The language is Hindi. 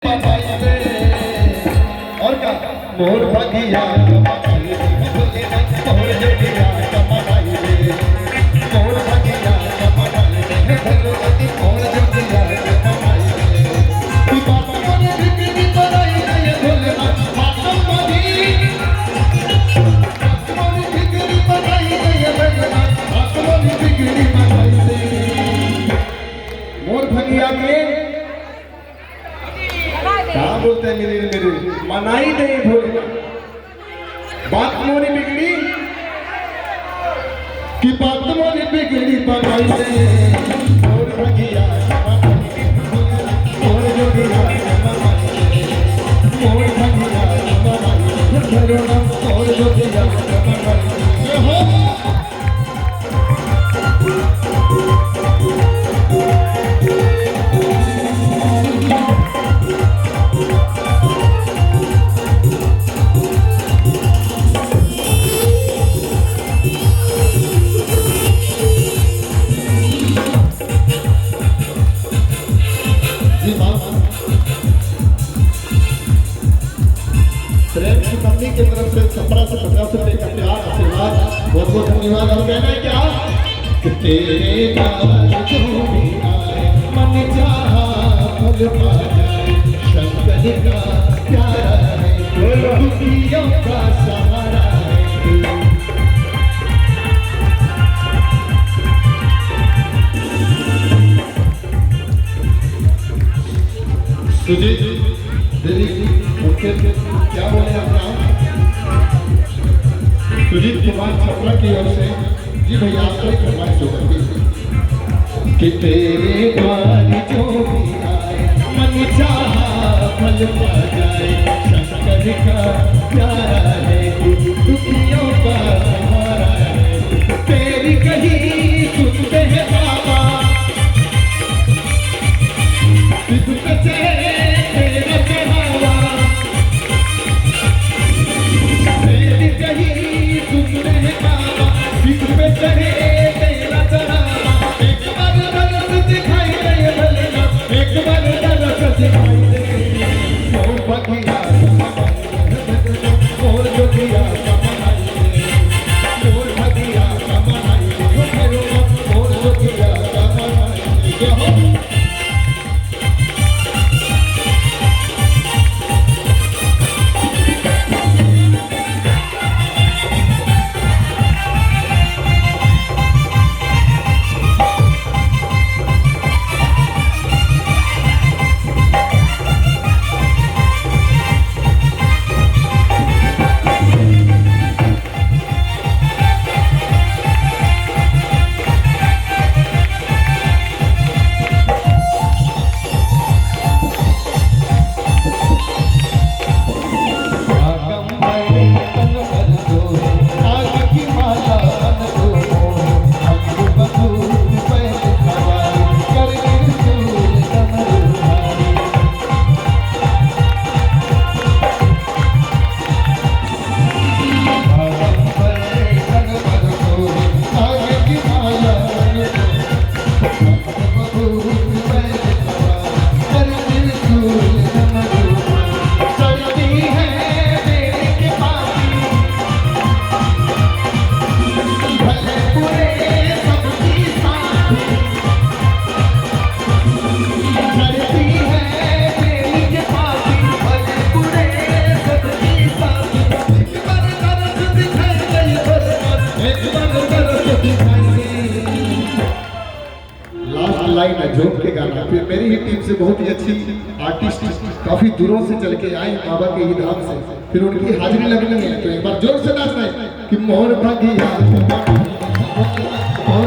और क्या मोर भगिया मोर जगिया कमाई रे मोर भगिया भगवती मोर जगिया कमाई रे तू बाबा ने बिगड़ी बनाई ये भोलेना मातम मनी मोर बिगड़ी बनाई ये भोलेना मातम ने बिगड़ी बनाई रे मोर भगिया के क्या बोलते हैं मेरे मनाई नहीं भोले बात मोरी बिगड़ी कि बात मोरी बिगड़ी बनाई नहीं मोर भगिया मोर जोगिया मोर भगिया मोर जोगिया हो कंपनी की तरफ से 17 से 50 रुपए का प्यार आशीर्वाद बहुत बहुत धन्यवाद। और कहना है क्या कि तेरे द्वार जो भी आए मन चाहा फल पा जाए शंकर का प्यारा है दुखियों का सहारा है सुजीत दिल्ली मुख्य क्या बोले आप नाम सुजीत कुमार छपरा की ओर से जी भैया आपको एक फरमाइश हो सकती है कि तेरे द्वार जो भी आए मन चाहा फल पा जाए शंकर का प्यारा है दुखियों का सहारा है तेरी कहीं सुनते हैं बाबा लाइन है झोंक के गाना। फिर मेरी ही टीम से बहुत ही अच्छी आर्टिस्ट काफी दूरों से चल के आए बाबा के ही धाम से, फिर उनकी हाजिरी लगने है तो एक बार जोर से नाचना है कि मोर भगिया मोर